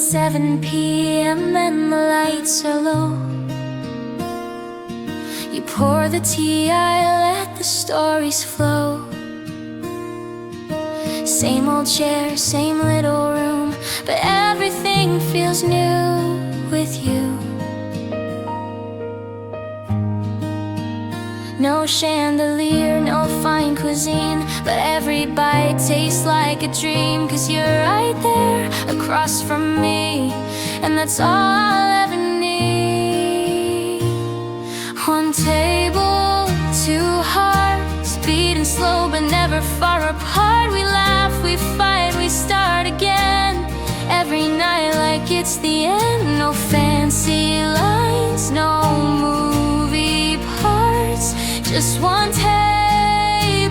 7 p.m. and the lights are low. You pour the tea, I let the stories flow. Same old chair, same little room, but everything feels new with you. No chandelier, no fine cuisine, but every bite tastes like a dream. 'Cause you're right there across from me, and that's all I'll ever need. One table, 2 hearts, beating slow but never far apart. We laugh, we fight, we start again, every night like it's the end. No fancy lines, no movie parts, just one table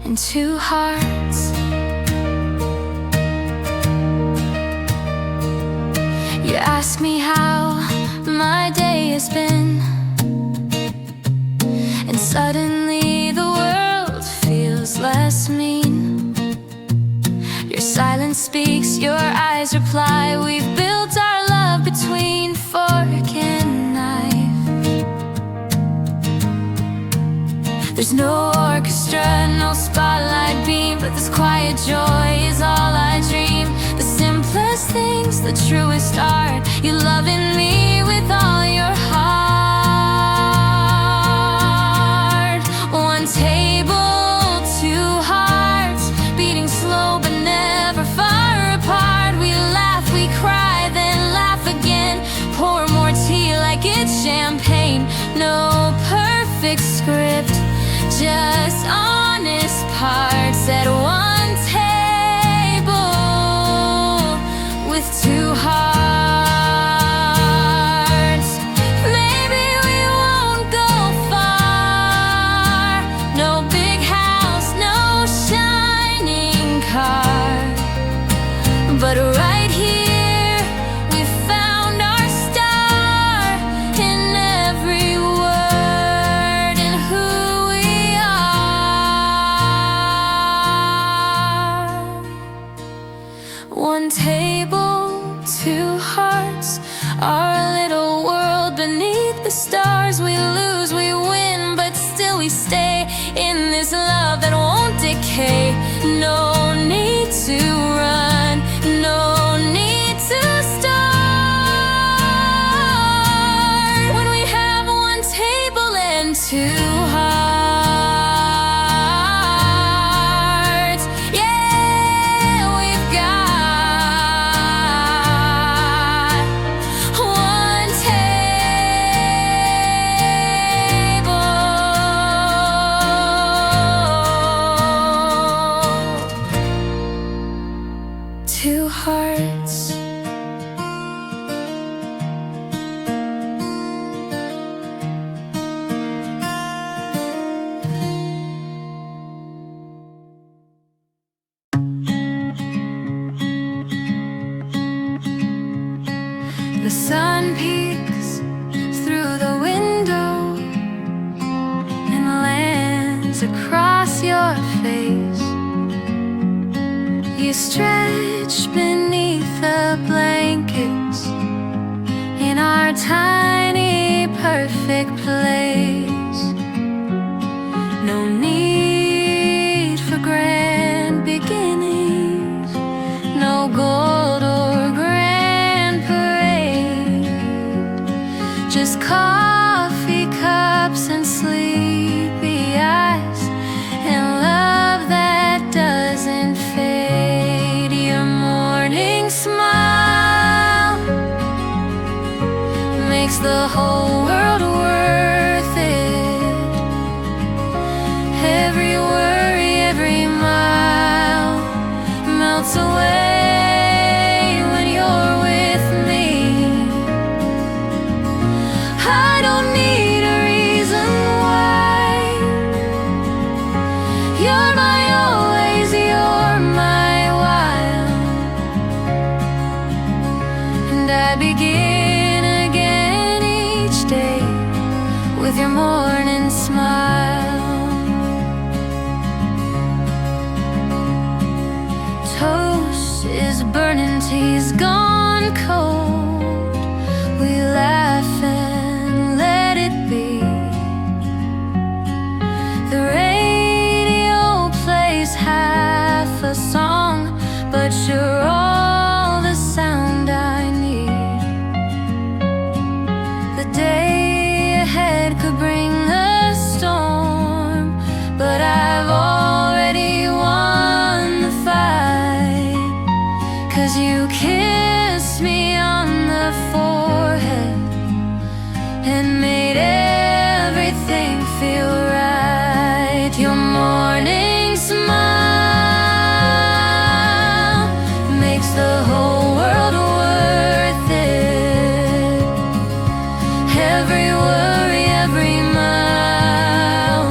and 2 hearts. You ask me how my day has been, and suddenly the world feels less mean. Your silence speaks, your eyes reply. We've built our love between fork and knife. There's no orchestra, no spotlight beam, but this quiet joy is all I dream. The simplest things, the truest art, you loving me with all your heart. One table, 2 hearts, beating slow but never far apart. We laugh, we cry, then laugh again, pour more tea like it's champagne. No perfect script, just honest parts at one table with 2 hearts. Maybe we won't go far, no big house, no shining car, but right here we found our star in every word and who we are. One table, 2 hearts, our little world beneath the stars. We lose, we win, but still we stay in this love that won't decay. No need to run, no need to start, when we have one table and 2 hearts. Yeah, we've got one table, 2 hearts. The sun peeks through the window and lands across your face. You stretch beneath the blankets in our tiny perfect place. No need for grand beginnings, no gold or grand parade, just coffee cups and sleepy eyes and love that doesn't fade. Your morning smile makes the whole world worth it. but you're all the sound I need. The day ahead could bring a storm, but I've already won the fight. 'Cause you kissed me on the forehead and made everything feel right. Your morning smile makes the whole world worth it. Every worry, every mile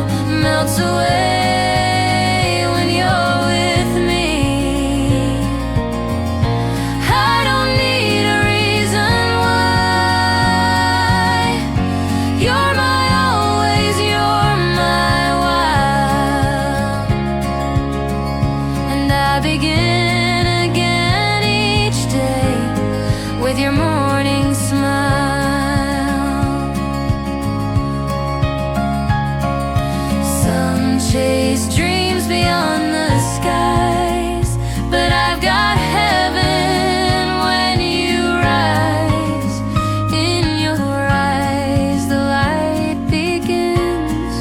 melts away when you're with me. I don't need a reason why. You're my always, you're my wild. And I begin again each day with your morning smile. Some chase dreams beyond the skies, but I've got heaven when you rise. In your eyes the light begins,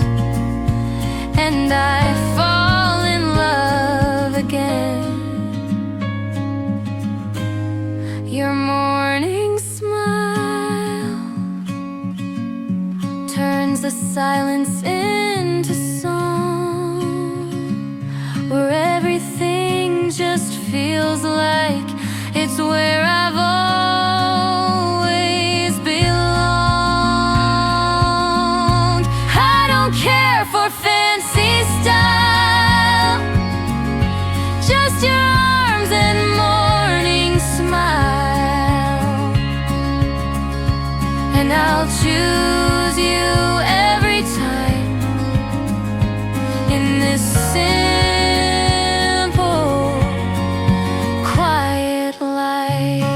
and I fall in love again. Your morning smile turns the silence into song, where everything just feels like it's where I've always belonged. I don't care for fancy style, just your arms and morning smile. And I'll choose you every time in this simple, quiet life.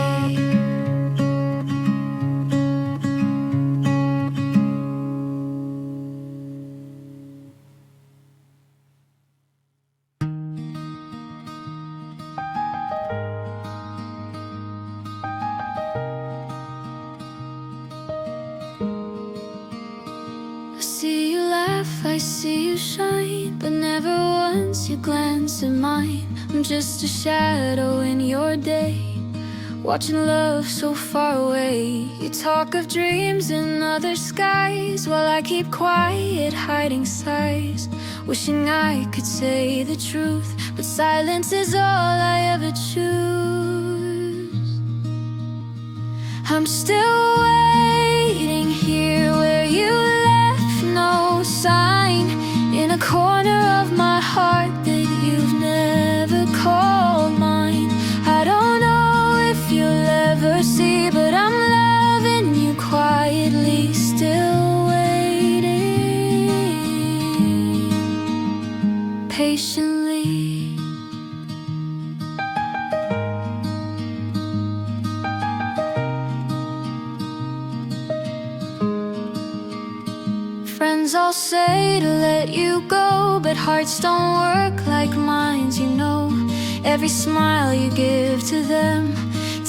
I see you laugh, I see you shine, but never once you glance at mine. I'm just a shadow in your day, watching love so far away. You talk of dreams in other skies, while I keep quiet, hiding sighs, wishing I could say the truth, but silence is all I ever choose. I'm still waiting here where you left no sign, in a corner of my heart that you've never called mine. I don't know if you'll ever see, but I'm loving you quietly, still waiting patiently. Friends all say to let you go, but hearts don't work like minds, you know. Every smile you give to them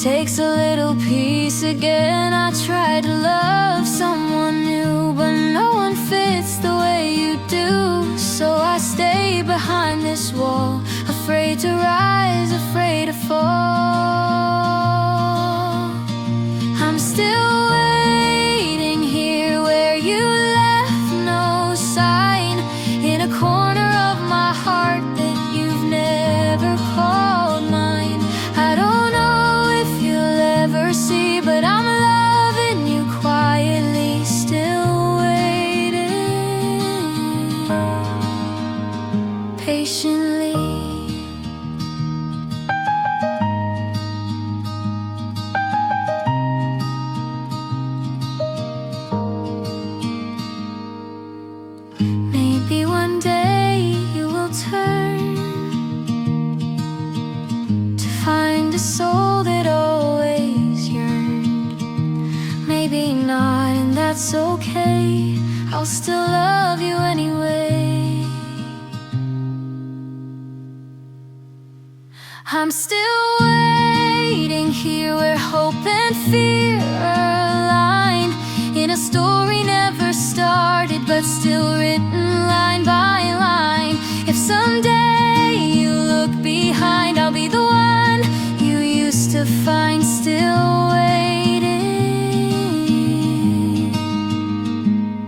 takes a little piece again. I tried to love someone new, but no one fits the way you do. So I stay behind this wall, afraid to rise, afraid to fall. I'm still waiting here where you left no sign, in a corner of my heart that you've never called mine. I don't know if you'll ever see, but I'm loving you quietly, still waiting patiently. Maybe one day you will turn to find a soul that always yearned. Maybe not, and that's okay. I'll still love you anyway. I'm still fear aligned in a story never started, but still written line by line. If someday you look behind, I'll be the one you used to find still waiting,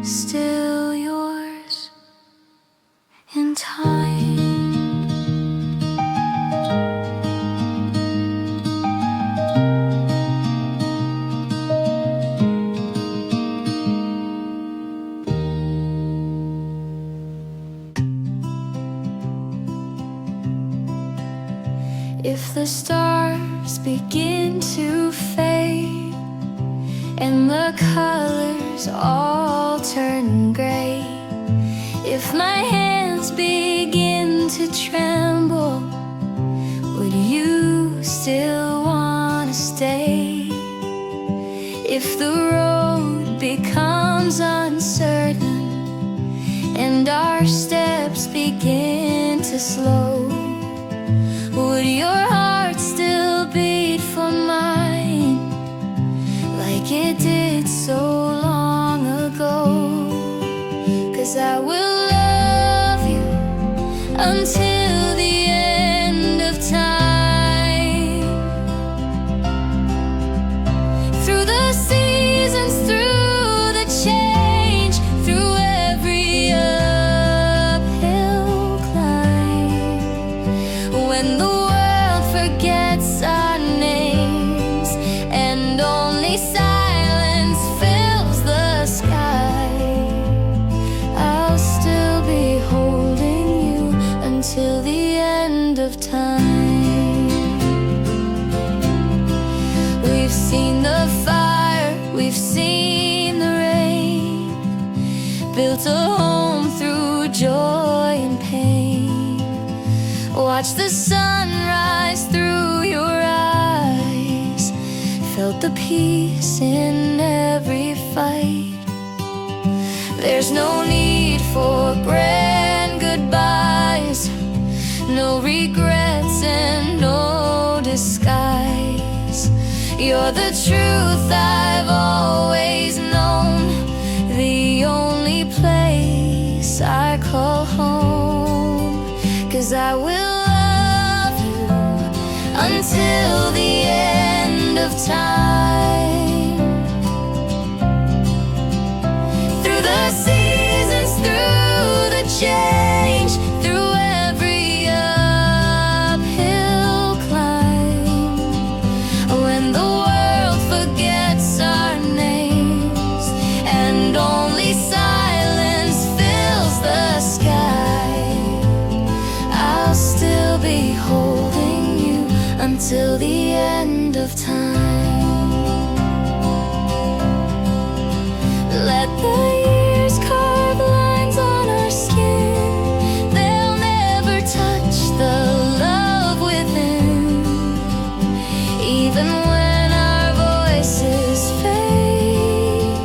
still yours in time. If the stars begin to fade and the colors all turn gray, if my hands begin to tremble, would you still want to stay? If the road becomes uncertain and our steps begin to slow, would your heart still beat for mine like it did so long ago? 'Cause I will love you until the end of time. Through the seasons, through the change, through every uphill climb. When the world forgets our names and only silence fills the sky, I'll still be holding you until the end of time. We've seen the fire, we've seen the rain, built a home through joy and pain. Watch the sunrise through your eyes, felt the peace in every fight. There's no need for grand goodbyes, no regrets and no disguise. You're the truth I've always known, the only place I call home. 'Cause I will love you until the end of time. Through the seasons, through the change, through every uphill climb. When the world forgets our names and only silence fills the sky, I'll still be holding you until the end of time. Let the years carve lines on our skin, they'll never touch the love within. Even when our voices fade,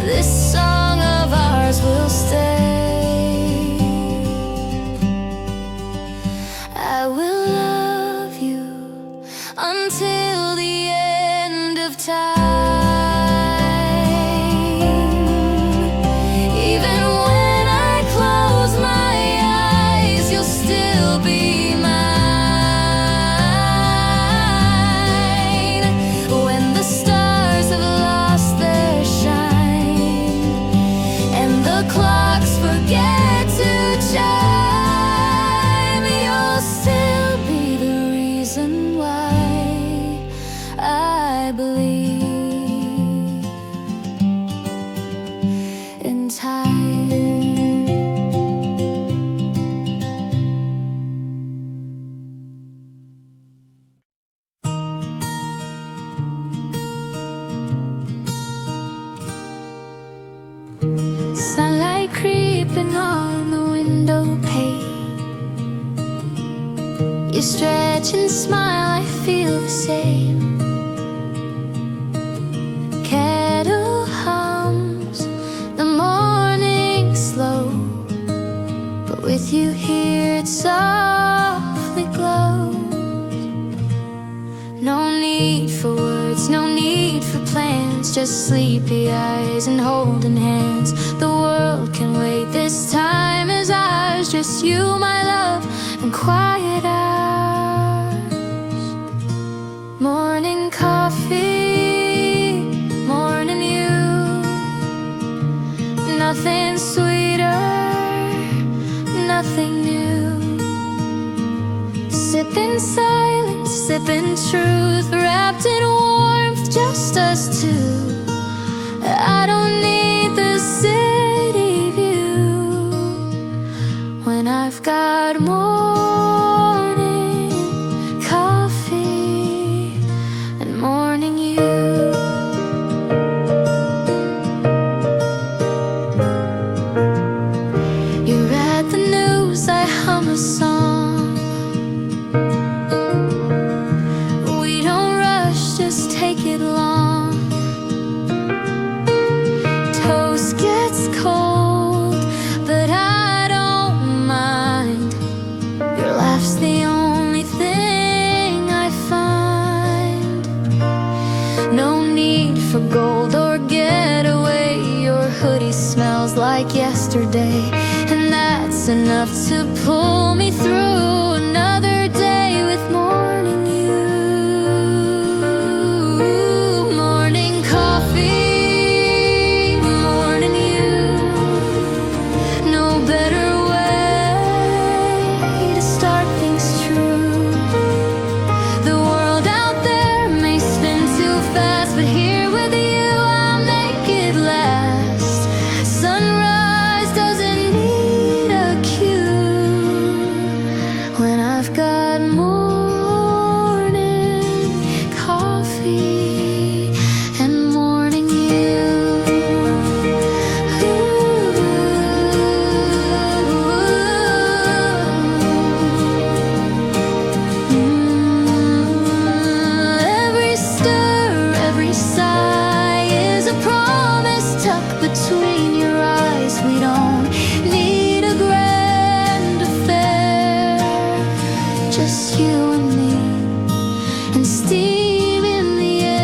this song of ours will stay. I will love you until the end of time. Even when I close my eyes, you'll still be mine. When the stars have lost their shine and the clocks forget to chime, you'll still be the reason why I believe in time. Sunlight creeping on the window pane, you stretch and smile, I feel the same. Kettle hums, the morning slow, but with you here it softly glows. No need for words, no just sleepy eyes and holding hands. The world can wait, this time is ours. Just you, my love, and quiet hours. Morning coffee, morning you. Nothing sweeter, nothing new. Sipping silence, sipping truth, wrapped in warmth, just us two. I don't need the city view when I've got morning coffee and morning you. You read the news, I hum a song. We don't rush, just take it long. Toast gets cold, but I don't mind. Your laugh's the only thing I find. No need for gold or getaway. Your hoodie smells like yesterday, and that's enough to pull me through another day with morning you. Morning coffee, morning you. No better way to start things true. The world out there may spin too fast, but here with you I'll make it last. Sunrise doesn't need a cue when I've got morning coffee and morning you. Every stir, every sigh is a promise tucked between your eyes. We don't need a grand affair, just you and me, and steam in the air.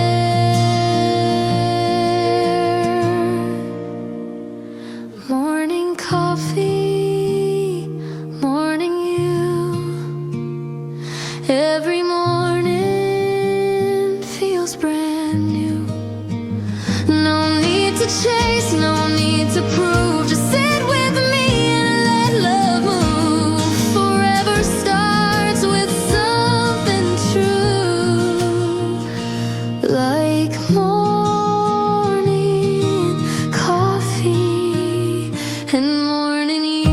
Morning coffee, morning you. Every morning feels brand new. No need to chase, no need to prove. Just sit with me and let love move. Forever starts with something true, like morning coffee and morning you.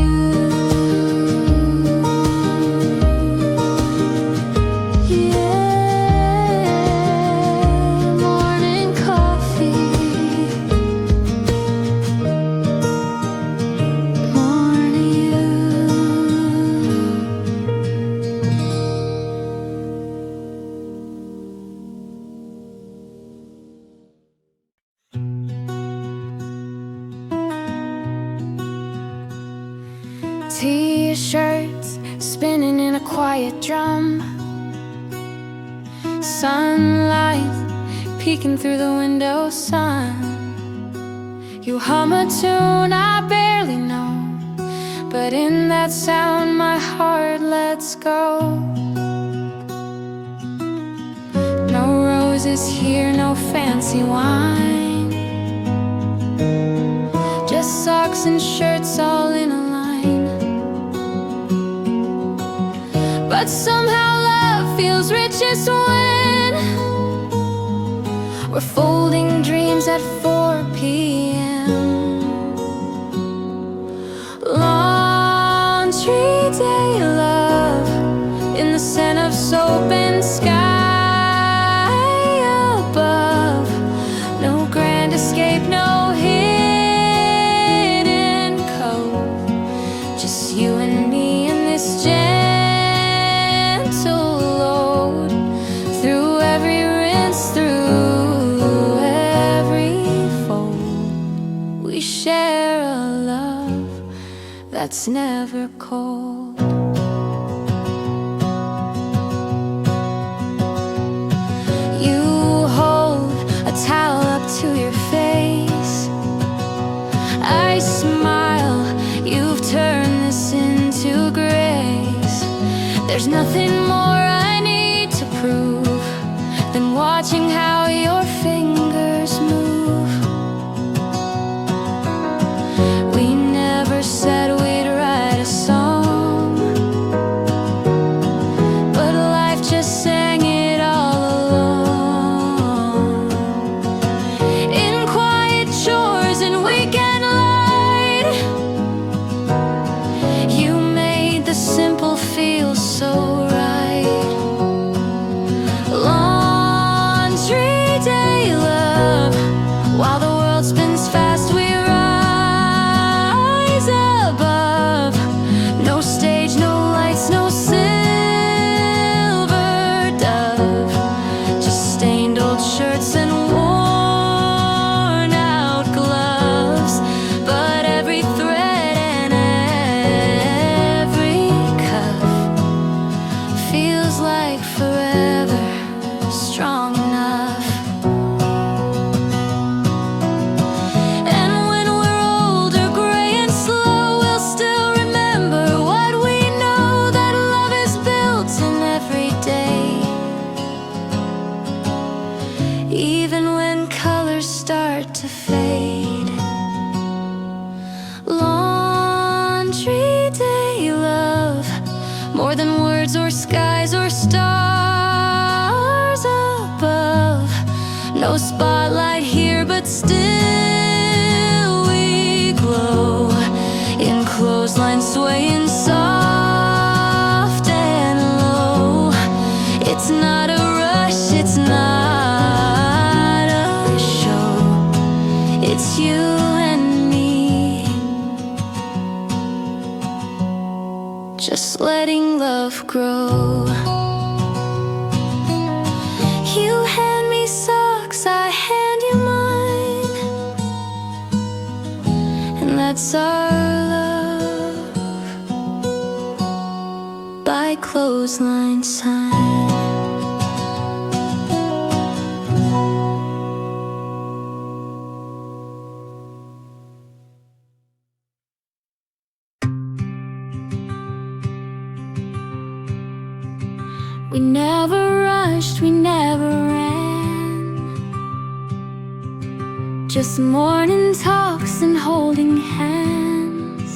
Yeah, morning coffee, morning you. T-shirts spinning in a quiet drum. Sunlight peeking through the window, sun. You hum a tune I barely know, but in that sound my heart lets go. No roses here, no fancy wine, just socks and shirts all in a line. But somehow love feels richest when we're folding dreams at 4 p.m. Laundry day, love in the scent of soap and sky above. No grand escape, no hidden code, just you and me in this gentle load. Through every rinse, through every fold, we share a love that's never cold. You hold a towel up to your turn this into grace. There's nothing more I need to prove than watching how your fingers move. We never said we'd write a song, but life just sang it all along. In quiet chores and weekend light, you made the simple feel so right. Laundry day love, while the world spins fast, we rise above. No stage, no lights, no silver dove, just stained old shirts and worn out gloves. But every thread and every cuff feels like forever strong enough. And when we're older, gray and slow, we'll still remember what we know, that love is built in every day. Even when colors start to fade. Laundry day love, more than words or skies or stars above. No spotlight here, but still we glow. In clothesline swaying soft and low. It's not a rush, it's not a show. It's you and me, just letting love grow. You hand me socks, I hand you mine, and that's our love by clothesline sign. We never rushed, we never ran, just morning talks and holding hands.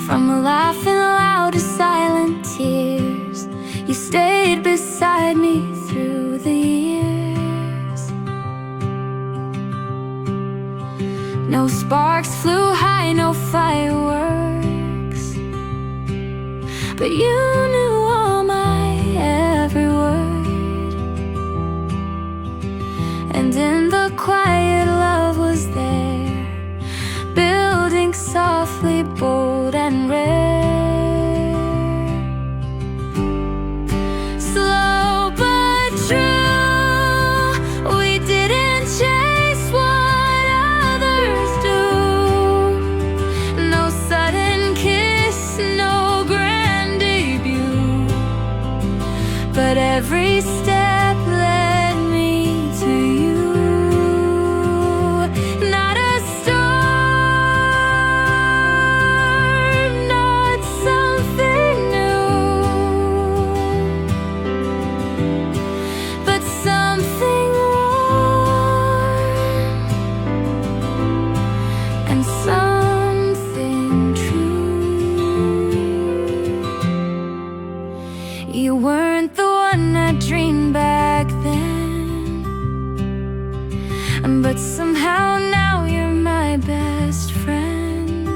From laughing loud to silent tears, you stayed beside me through the years. No sparks flew high, no fireworks, but you knew all my every word. And in the quiet, love was there, building softly, bold and rare. Slow but true, we didn't chase what others do. No sudden kiss, no grand debut, but every step led me to you. Not a storm, not something new, but something warm and something true. You weren't the one I dreamed back then, but somehow now you're my best friend.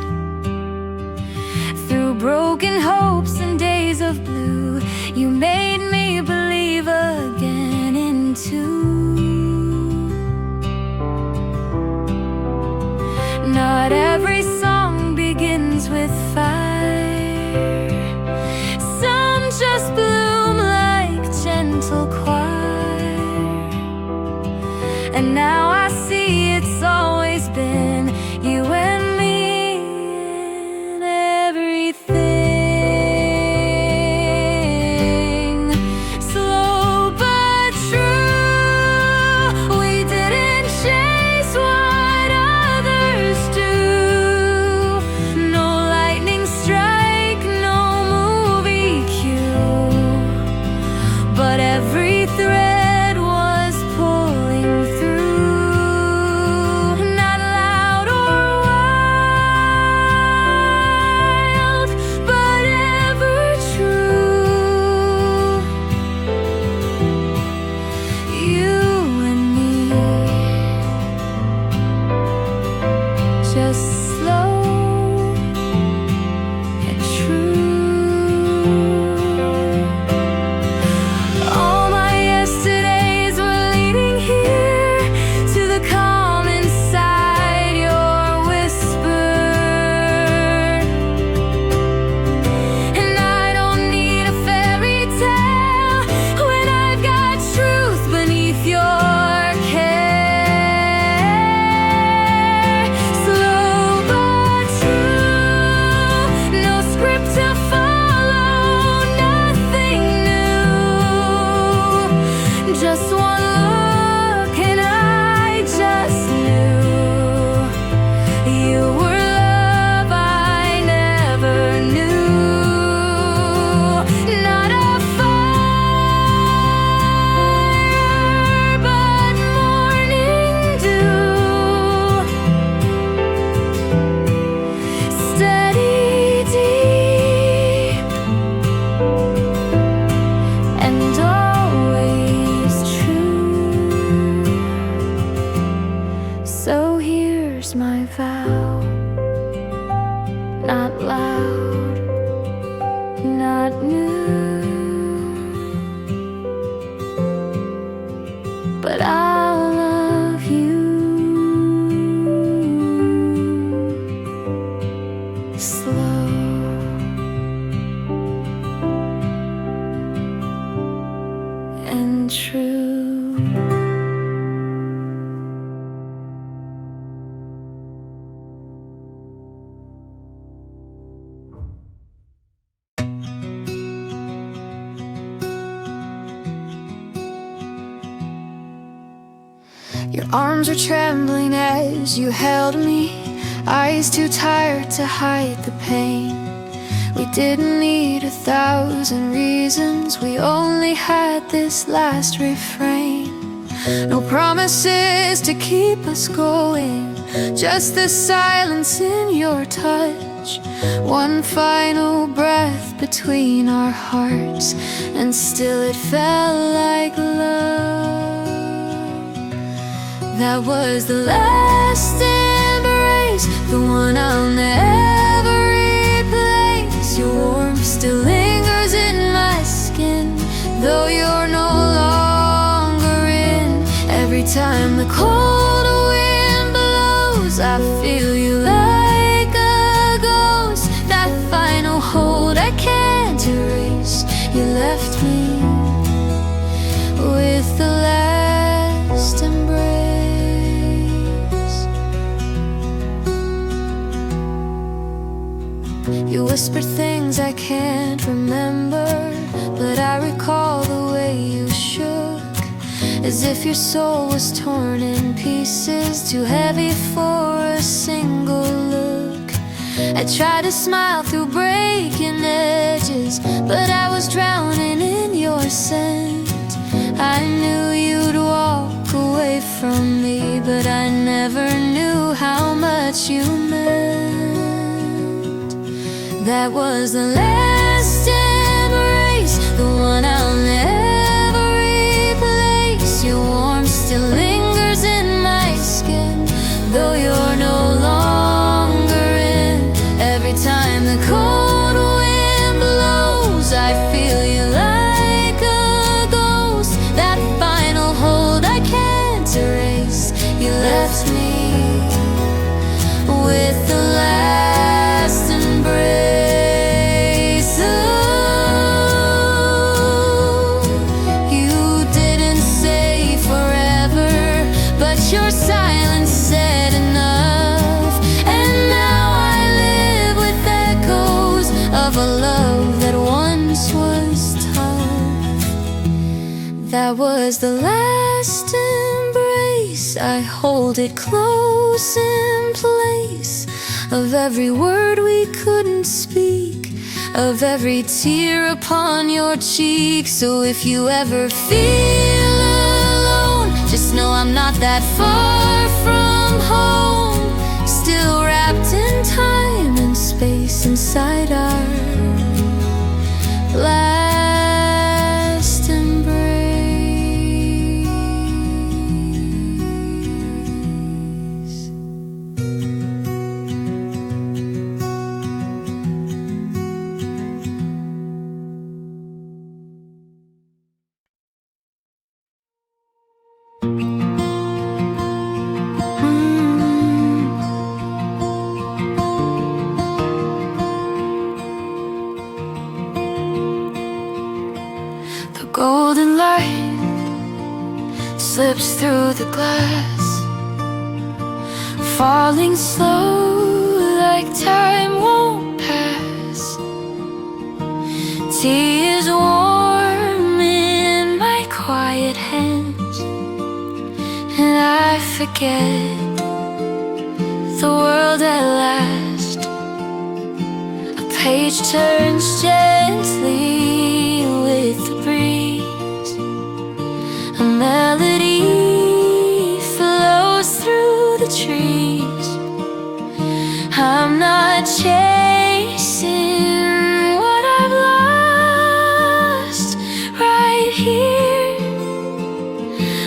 Through broken hopes and days of blue, you made me believe again in two. Not every song begins with fire, some just bloom like gentle choir. And now I see it's always been you and me in everything. Slow but true, we didn't chase what others do. not loud, not new, but I'll love you slow and true. Your arms were trembling as you held me, eyes too tired to hide the pain. We didn't need 1,000 reasons, we only had this last refrain. No promises to keep us going, just the silence in your touch. One final breath between our hearts, and still it felt like love. That was the last embrace, the one I'll never replace. Your warmth still lingers in my skin, though you're no longer in. Every time the cold wind blows, I feel you like a ghost. That final hold I can't erase. You left me with the last embrace. You whispered things I can't remember, but I recall the way you shook, as if your soul was torn in pieces, too heavy for a single look. I tried to smile through breaking edges, but I was drowning in your scent. I knew you'd walk away from me, but I never knew how much you meant. That was the last embrace, the one I'll never replace. Your warmth still lingers in my skin, though you're no longer in. Every time the cold wind blows, I feel you like a ghost. That final hold I can't erase. You left me with the last embrace. Your silence said enough, and now I live with echoes of a love that once was tough. That was the last embrace, I hold it close in place, of every word we couldn't speak, of every tear upon your cheek. So if you ever feel alone, just know I'm not that far from home, still wrapped in time and space inside our last embrace. Golden light slips through the glass, falling slow like time won't pass. Tea is warm in my quiet hands, and I forget the world at last. A page turns gently with the breeze, a melody flows through the trees. I'm not chasing what I've lost. Right here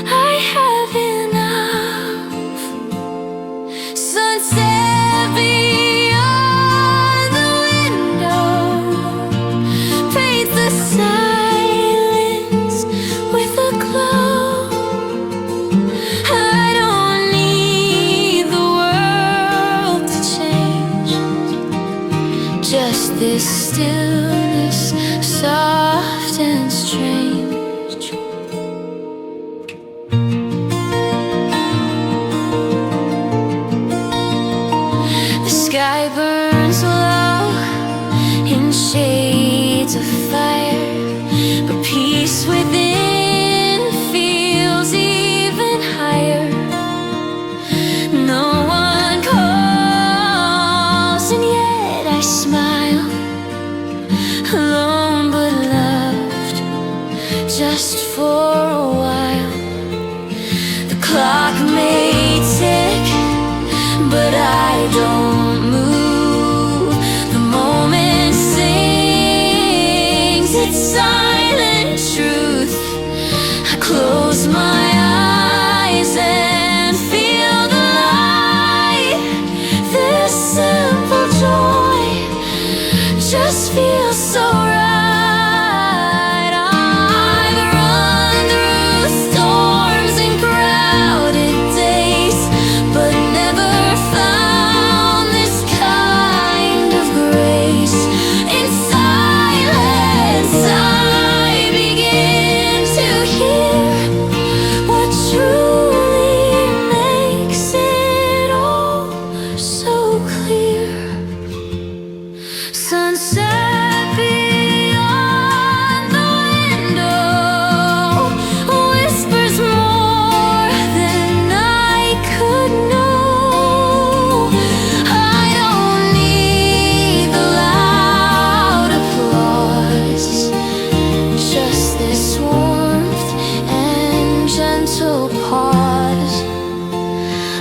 I have enough. Sunset beyond Just this stillness, soft and strange. The sky burns low in shades of fire, but peace within feels even higher. No one calls, and yet I smile, alone but loved, just for a while. The clock may tick, but I don't move. The moment sings its silent truth. I close my eyes and feel the light. This simple joy just feels so right. I've run through storms and crowded days, but never found this kind of grace. In silence I begin to hear what truly makes it all so clear. Sunset beyond the window whispers more than I could know. I don't need the loud applause, just this warmth and gentle pause.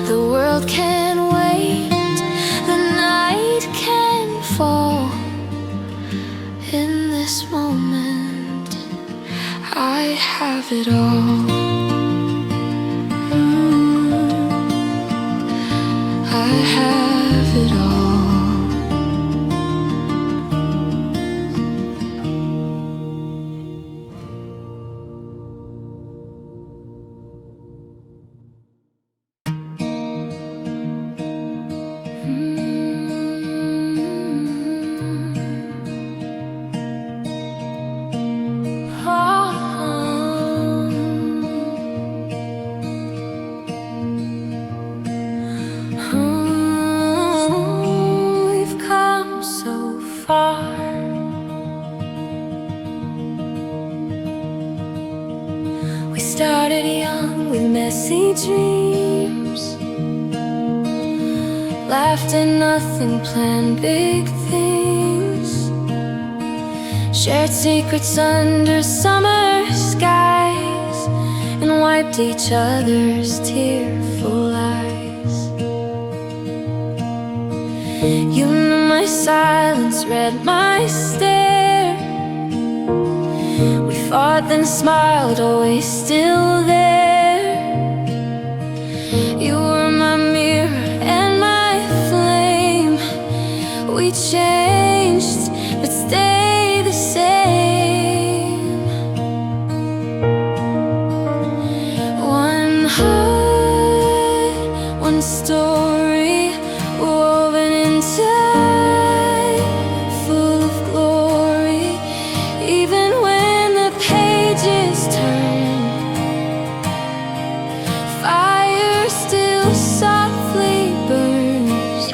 The world can wait, the night can fall. In this moment, I have it all. I have it all. We've come so far. We started young with messy dreams, laughed at nothing, planned big things, shared secrets under summer skies, and wiped each other's tearful eyes. You knew my silence, read my stare. We fought then smiled, always still there. You were my mirror and my flame. We changed but stayed the same. One heart, one story, woven in time, full of glory. Even when the pages turn, fire still softly burns.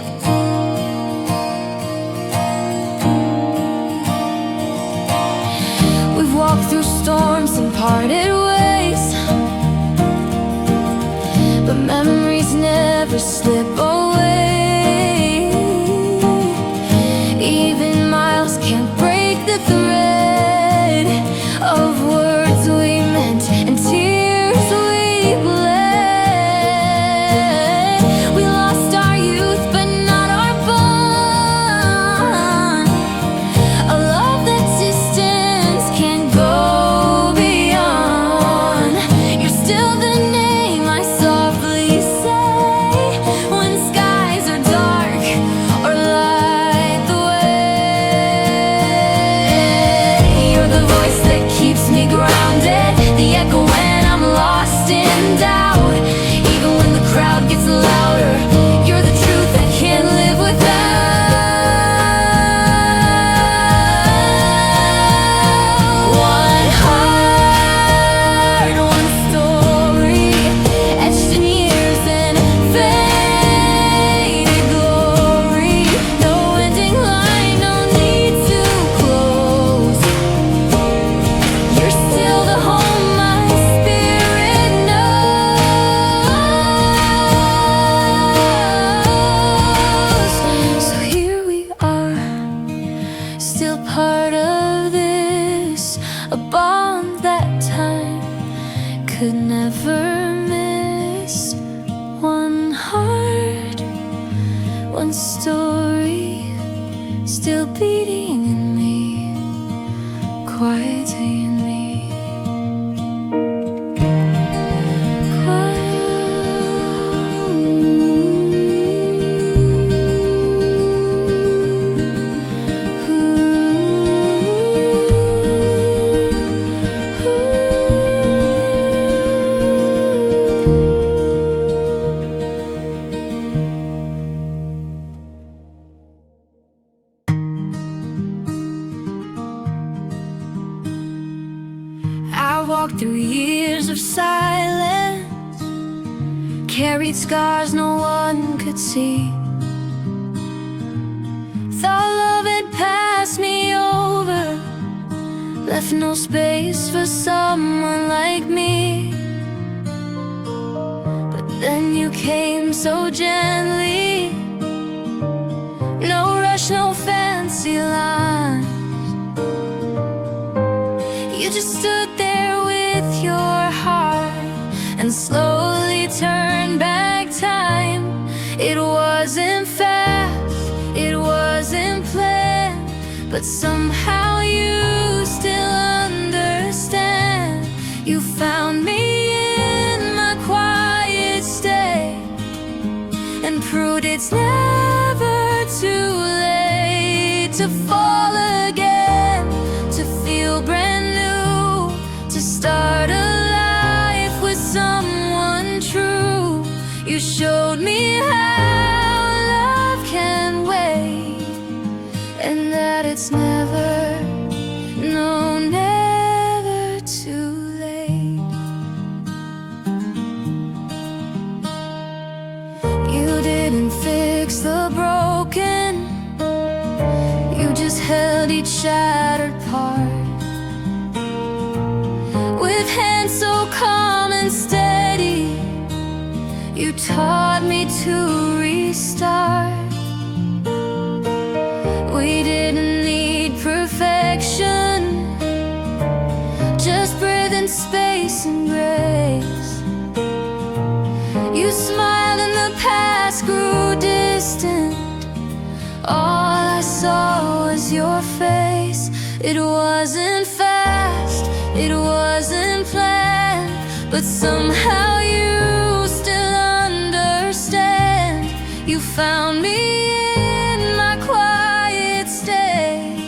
still part of this, a bond that time could never miss. One heart, one story, still beating in me, quietly in me. I walked through years of silence, carried scars no one could see. Thought love had passed me over, left no space for someone like me. But then you came so gently, no rush, no fancy lines. You just stood there with your heart and slowly turned back time. It wasn't fast, it wasn't planned, but somehow you still understand. You found me in my quiet state and proved it's never too late to fall again, to feel brand new, to start a life with someone true. You showed me how love can wait, and that it's never, no, never too late. You didn't fix the broken, you just held each shattered part. With hands so calm and steady, you taught me to restart. We didn't need perfection, just breath and space and grace. You smiled and the past grew distant, all I saw was your face. It wasn't fast, it wasn't planned, but somehow you still understand. You found me in my quiet state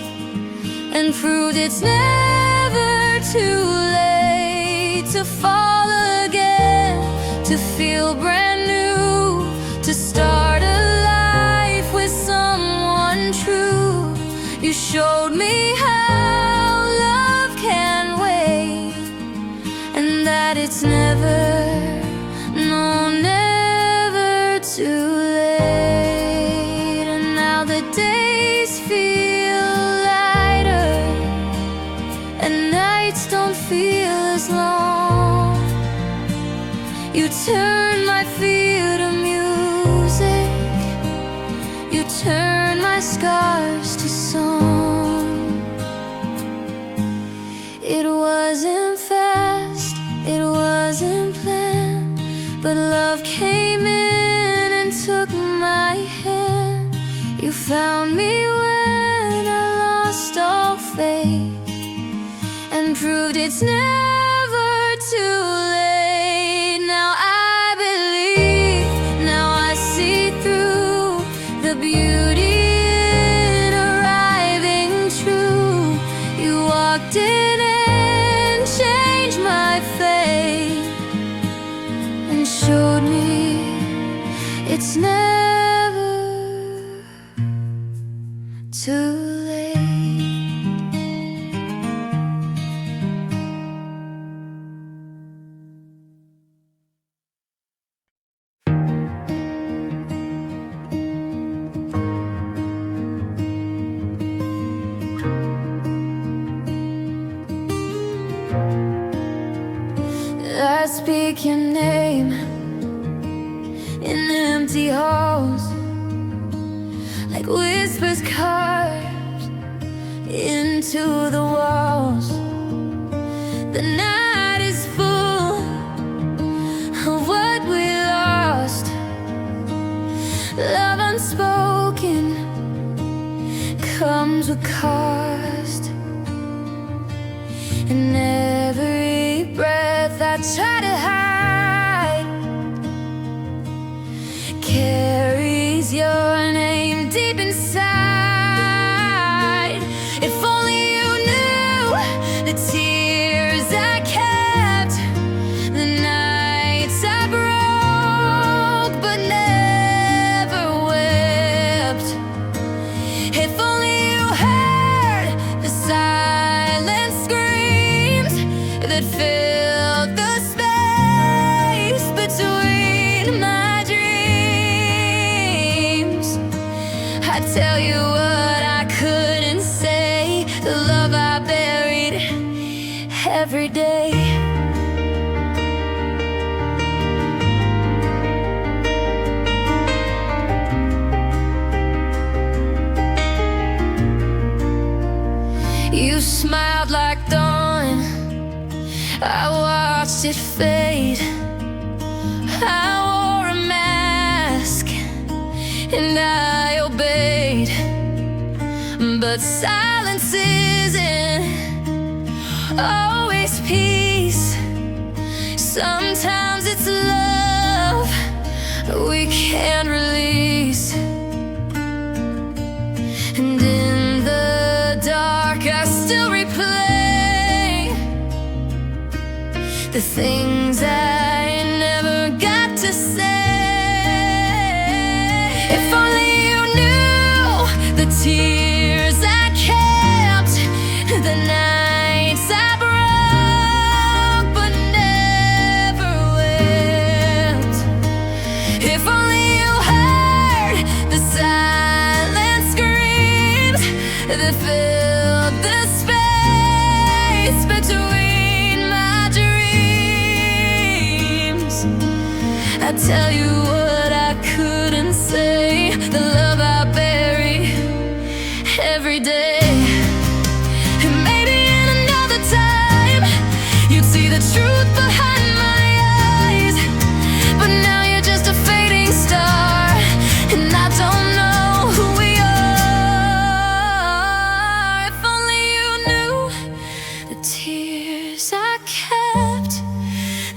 and proved it's never too late to fall again, to feel brand new, to start a life with someone true. You showed me how love can wait, and that it's never, no, never too late. And now the days feel lighter, and nights don't feel as long. You turn my fear to music, you turn my scars to song. It wasn't fast, it wasn't planned, but love came in and took my hand. You found me when I lost all faith and proved it's never too late. Now I believe, now I see through the beauty in arriving true. You walked in and changed my fate and showed me it's never too late. into the walls. The night is full of what we lost. Love unspoken comes with cost. And every breath I try to hide carries your name deep inside. If only you knew the tears I kept, the nights I broke but never wept. If only you heard the silent screams that filled the space between my dreams. I tell you what I couldn't say, the love I buried every day. You smiled like dawn, I watched it fade. I wore a mask and I obeyed, but silence isn't always peace. Sometimes it's love we can't release. And in the dark I still replay the things I never got to say. If only you knew the tears I kept, the nights I broke but never wept. If only you heard the silent screams that filled the space between my dreams. I tell you what I couldn't say, the love I bury every day. And maybe in another time you'd see the truth behind my eyes, but now you're just a fading star, and I don't know who we are. If only you knew the tears I kept,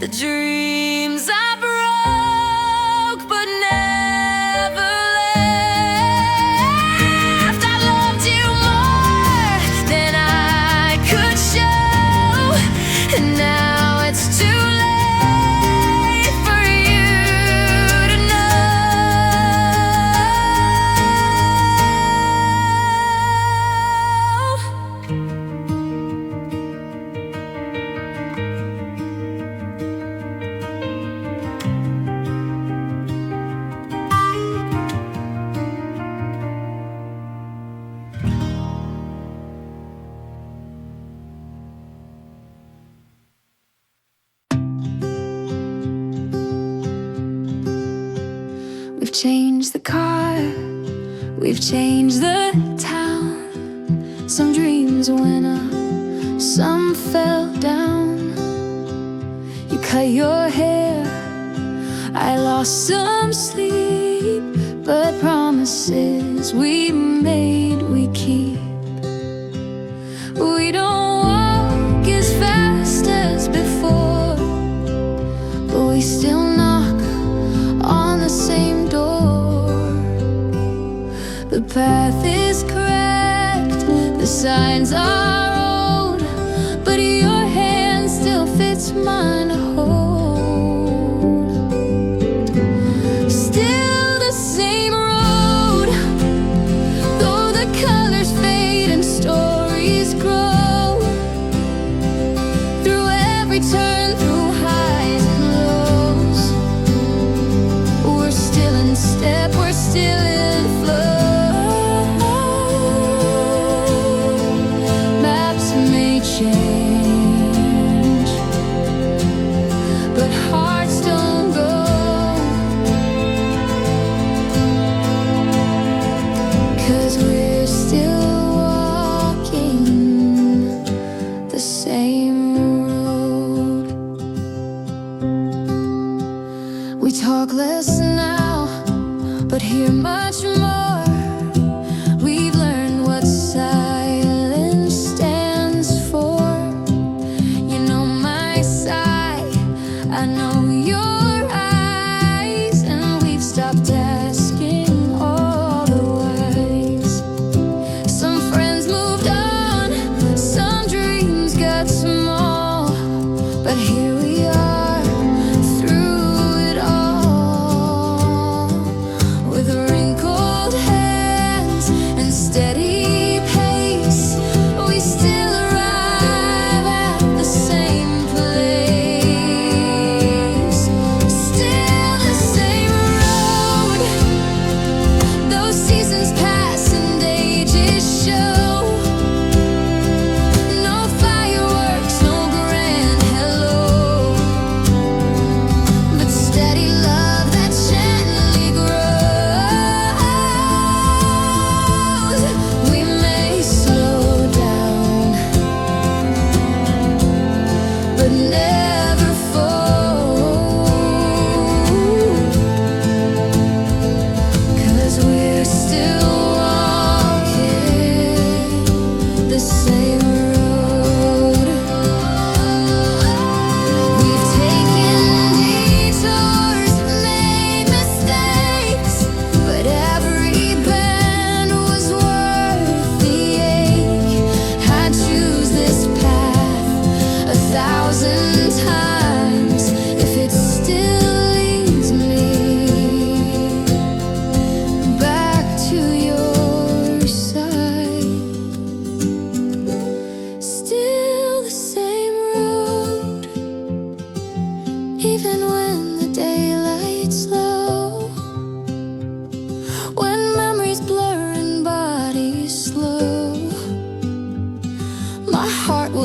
the dreams I broke but never left. I loved you more than I could show, and now it's too late for you to We've changed the car, we've changed the town. Some dreams went up, some fell down. You cut your hair, I lost some sleep, but promises we made we keep. We don't walk as fast as before, but we still knock on the same door. The path is cracked, the signs are old, but your hand still fits mine to hold. Still the same road, though the colors fade and stories grow. Through every turn, through highs and lows, we're still in step, we're still in flow.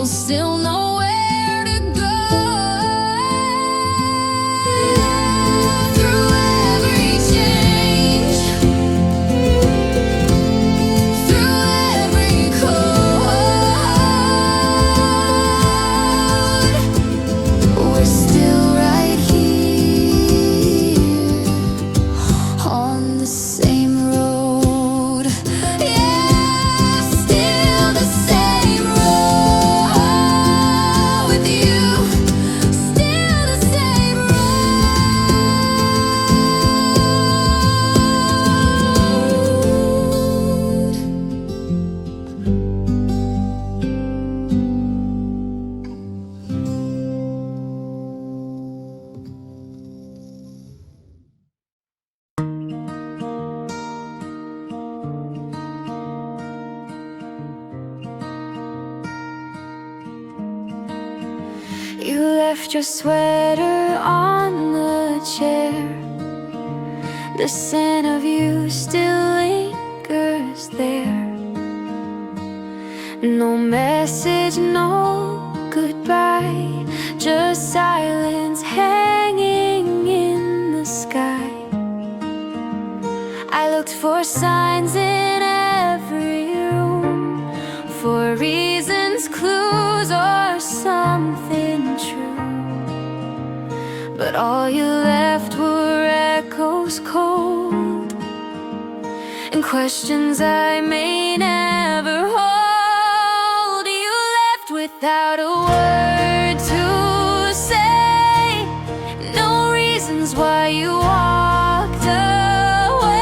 you'll still know where to go. Through every change, through every cold, we're still right here on the same road. Yeah, still the same road with you. Still the same You left your sweater on the chair. The scent of you still lingers there. No message, no goodbye, just silence hanging in the sky. I looked for signs in every room, for reasons, clues, or something true. But all you left were echoes cold, and questions I may never hold. You left without a word to say, no reasons why you walked away.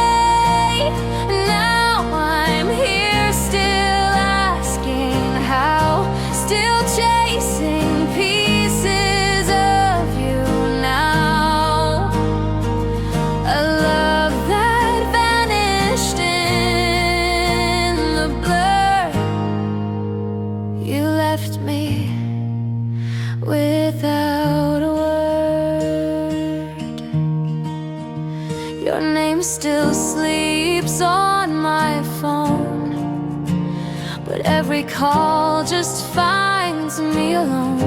Now I'm here still asking how, still chasing pieces of you now. A love that vanished in the blur. You left me without a word. Your name still sleeps on my phone, but every call just finds me alone.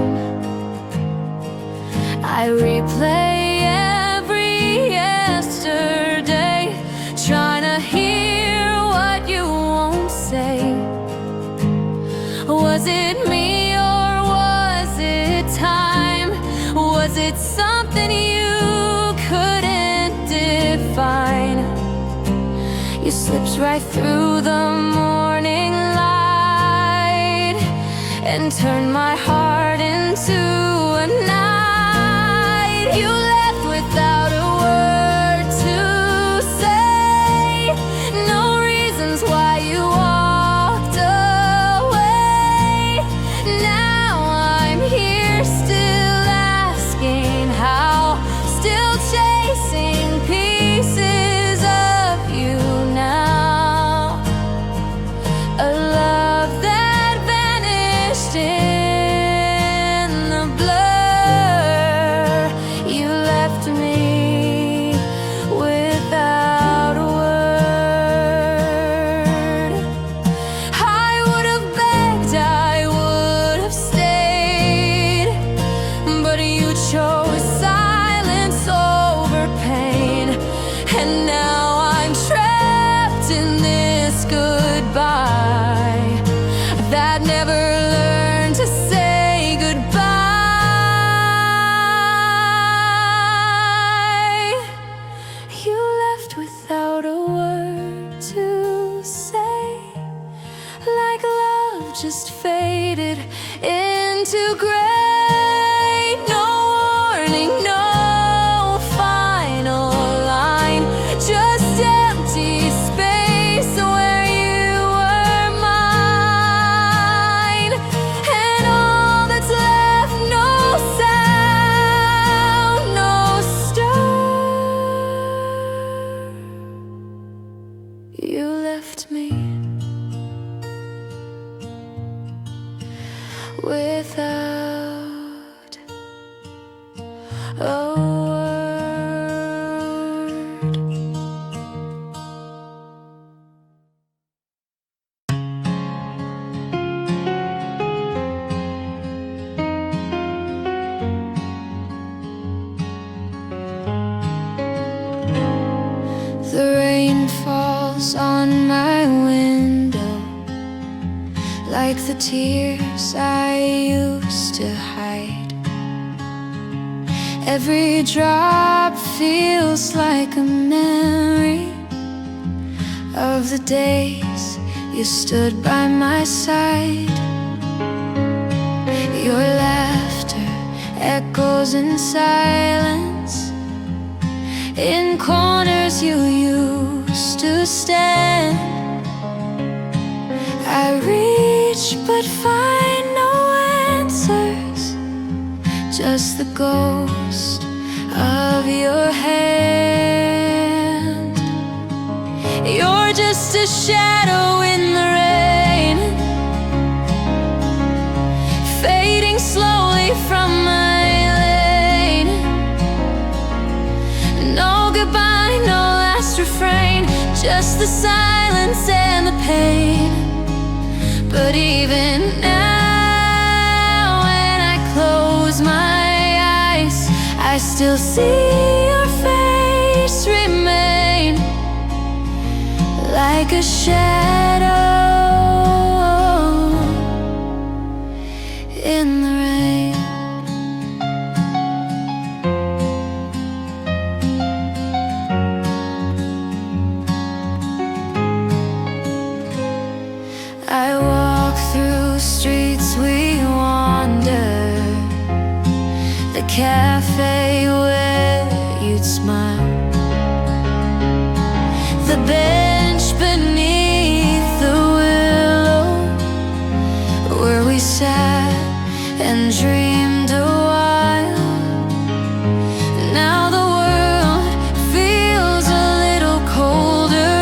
I replay every yesterday, trying to hear what you won't say. Was it me or was it time? Was it something you couldn't define? You slipped right through the morning light and turned my heart into a night. You left without a word to say, no reasons why you walked away. Now I'm here still asking how, still chasing pieces of you now. A love that vanished in the blur. You left me without a word. I would have begged, I would have stayed, but you chose silence over pain. And now I'm trapped in this goodbye that never learned to say goodbye. You left without a word to say, like love just faded into gray. No warning, no final line, just empty space where you were mine. And all that's left, no sound, no stir. You left me without a word. like the tears I used to hide. Every drop feels like a memory of the days you stood by my side. Your laughter echoes in silence, in corners you used to stand. I reach but find no answers, just the ghost of your hand. You're just a shadow in the rain, fading slowly from my lane. No goodbye, no last refrain, just the silence and the pain. But even now, when I close my eyes, I still see your face remain like a shadow in the rain. I walk through streets we wander, the cafe where you'd smile, the bench beneath the willow where we sat and dreamed a while. Now the world feels a little colder,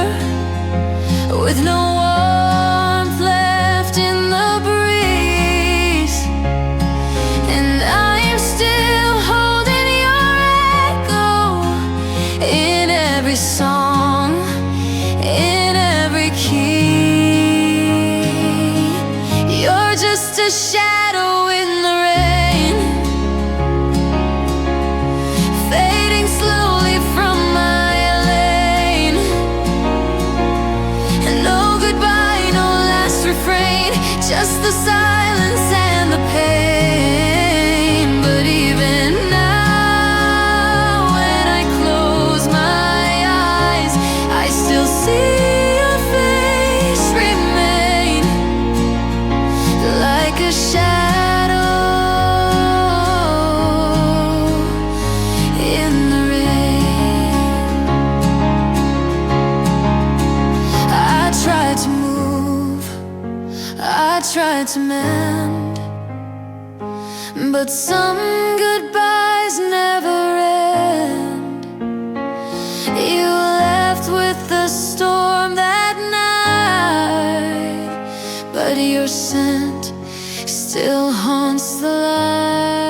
with no warmth left in the breeze, and I am still holding your echo in every song, in every key. You're just a shadow in the rain, fading slowly from my lane. And no goodbye, no last refrain, just the silence and the pain. But even now, when I close my eyes, I still see your face remain like a shadow in the rain. I tried to move, I tried to mend, but some goodbyes never end. You left with the storm that night, but your scent still haunts the light.